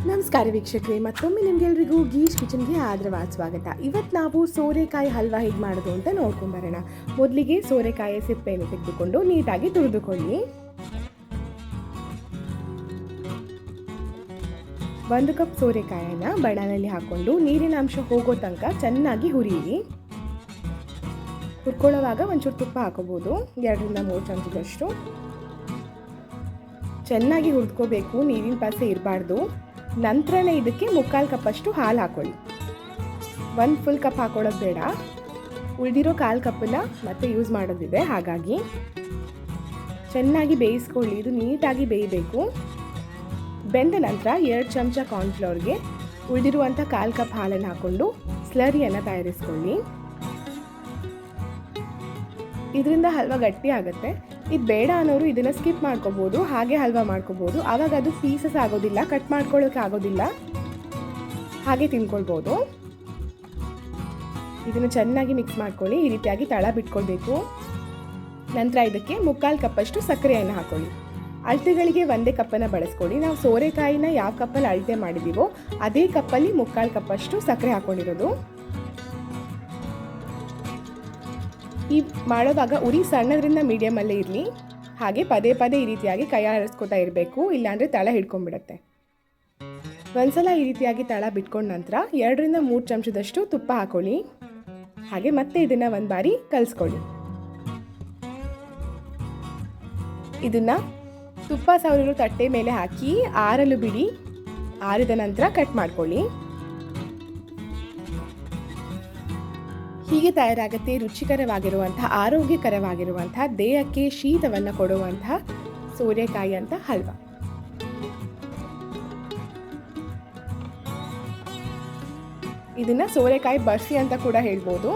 ನಮಸ್ಕಾರ ವೀಕ್ಷಕರೇ, ಮತ್ತೊಮ್ಮೆ ನಿಮಗೆಲ್ರಿಗೂ ಗೀಶ್ ಕಿಚನ್ಗೆ ಆದರವಾದ ಸ್ವಾಗತ. ಇವತ್ತು ನಾವು ಸೋರೆಕಾಯಿ ಹಲ್ವಾ ಹೇಗೆ ಮಾಡೋದು ಅಂತ ನೋಡ್ಕೊಂಬರೋಣ. ಮೊದಲಿಗೆ ಸೋರೆಕಾಯಿ ಸಿಪ್ಪೆಯನ್ನು ತೆಗೆದುಕೊಂಡು ನೀಟಾಗಿ ತುರಿದುಕೊಳ್ಳಿ. 1 ಕಪ್ ಸೋರೆಕಾಯನ್ನು ಬಣನಲ್ಲಿ ಹಾಕ್ಕೊಂಡು ನೀರಿನ ಅಂಶ ಹೋಗೋ ತನಕ ಚೆನ್ನಾಗಿ ಹುರಿಯಿರಿ. ಹುರ್ಕೊಳ್ಳೋವಾಗ ಒಂಚೂರು ತುಪ್ಪ ಹಾಕೋಬೋದು, 2ರಿಂದ 3 ಚಮಚದಷ್ಟು. ಚೆನ್ನಾಗಿ ಹುರಿದ್ಕೋಬೇಕು, ನೀರಿನ ಪಾಸೆ ಇರಬಾರ್ದು. ನಂತರನೇ ಇದಕ್ಕೆ 3/4 ಕಪ್ಪಷ್ಟು ಹಾಲು ಹಾಕೊಳ್ಳಿ. 1 ಫುಲ್ ಕಪ್ ಹಾಕೊಳ್ಳೋದು ಬೇಡ, ಉಳಿದಿರೋ 1/4 ಕಪ್ಪನ್ನ ಮತ್ತೆ ಯೂಸ್ ಮಾಡೋದಿದೆ. ಹಾಗಾಗಿ ಚೆನ್ನಾಗಿ ಬೇಯಿಸ್ಕೊಳ್ಳಿ. ಇದು ನೀಟಾಗಿ ಬೇಯಬೇಕು. ಬೆಂದ ನಂತರ 2 ಚಮಚ ಕಾರ್ನ್ಫ್ಲೋರ್ಗೆ ಉಳಿದಿರುವಂಥ 1/4 ಕಪ್ ಹಾಲನ್ನು ಹಾಕ್ಕೊಂಡು ಸ್ಲರಿಯನ್ನು ತಯಾರಿಸ್ಕೊಳ್ಳಿ. ಇದರಿಂದ ಹಲ್ವಾ ಗಟ್ಟಿ ಆಗುತ್ತೆ. ಇದು ಬೇಡ ಅನ್ನೋರು ಇದನ್ನು ಸ್ಕಿಪ್ ಮಾಡ್ಕೋಬೋದು, ಹಾಗೆ ಹಲ್ವಾ ಮಾಡ್ಕೋಬೋದು. ಆವಾಗ ಅದು ಪೀಸಸ್ ಆಗೋದಿಲ್ಲ, ಕಟ್ ಮಾಡ್ಕೊಳ್ಳೋಕೆ ಆಗೋದಿಲ್ಲ, ಹಾಗೆ ತಿನ್ಕೊಳ್ಬೋದು. ಇದನ್ನು ಚೆನ್ನಾಗಿ ಮಿಕ್ಸ್ ಮಾಡ್ಕೊಳ್ಳಿ. ಈ ರೀತಿಯಾಗಿ ತಳ ಬಿಟ್ಕೊಳ್ಬೇಕು. ನಂತರ ಇದಕ್ಕೆ 3/4 ಕಪ್ಪಷ್ಟು ಸಕ್ಕರೆಯನ್ನು ಹಾಕೊಳ್ಳಿ. ಅಳತೆಗಳಿಗೆ 1 ಕಪ್ಪನ್ನು ಬಳಸ್ಕೊಳ್ಳಿ. ನಾವು ಸೋರೆಕಾಯಿನ ಯಾವ ಕಪ್ಪಲ್ಲಿ ಅಳತೆ ಮಾಡಿದ್ದೀವೋ ಅದೇ ಕಪ್ಪಲ್ಲಿ 3/4 ಕಪ್ಪಷ್ಟು ಸಕ್ಕರೆ ಹಾಕ್ಕೊಂಡಿರೋದು. ಈ ಮಾಡೋವಾಗ ಉರಿ ಸಣ್ಣದ್ರಿಂದ ಮೀಡಿಯಮಲ್ಲೇ ಇರಲಿ. ಹಾಗೆ ಪದೇ ಪದೇ ಈ ರೀತಿಯಾಗಿ ಕೈ ಆಡಿಸ್ಕೊತಾ ಇರಬೇಕು, ಇಲ್ಲಾಂದರೆ ತಳ ಹಿಡ್ಕೊಂಡ್ಬಿಡುತ್ತೆ. ಒಂದ್ಸಲ ಈ ರೀತಿಯಾಗಿ ತಳ ಬಿಟ್ಕೊಂಡ ನಂತರ 2ರಿಂದ 3 ಚಮಚದಷ್ಟು ತುಪ್ಪ ಹಾಕೊಳ್ಳಿ. ಹಾಗೆ ಮತ್ತೆ ಇದನ್ನು ಒಂದು ಬಾರಿ ಕಲಿಸ್ಕೊಳ್ಳಿ. ಇದನ್ನು ತುಪ್ಪ ಸವರಿರೋ ತಟ್ಟೆ ಮೇಲೆ ಹಾಕಿ ಆರಲು ಬಿಡಿ. ಆರಿದ ನಂತರ ಕಟ್ ಮಾಡ್ಕೊಳ್ಳಿ. ಹೀಗೆ ತಯಾರಾಗುತ್ತೆ ರುಚಿಕರವಾಗಿರುವಂತಹ, ಆರೋಗ್ಯಕರವಾಗಿರುವಂತಹ, ದೇಹಕ್ಕೆ ಶೀತವನ್ನು ಕೊಡುವಂತಹ ಸೋರೆಕಾಯಿ ಅಂತ ಹಲ್ವಾ. ಇದನ್ನು ಸೋರೆಕಾಯಿ ಬರ್ಫಿ ಅಂತ ಕೂಡ ಹೇಳ್ಬೋದು,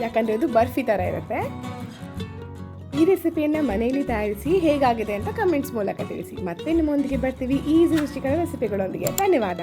ಯಾಕಂದರೆ ಇದು ಬರ್ಫಿ ಥರ ಇರುತ್ತೆ. ಈ ರೆಸಿಪಿಯನ್ನು ಮನೆಯಲ್ಲಿ ತಯಾರಿಸಿ ಹೇಗಾಗಿದೆ ಅಂತ ಕಮೆಂಟ್ಸ್ ಮೂಲಕ ತಿಳಿಸಿ. ಮತ್ತೆ ನಿಮ್ಮೊಂದಿಗೆ ಬರ್ತೀವಿ ಈಸಿ ರುಚಿಕರ ರೆಸಿಪಿಗಳೊಂದಿಗೆ. ಧನ್ಯವಾದ.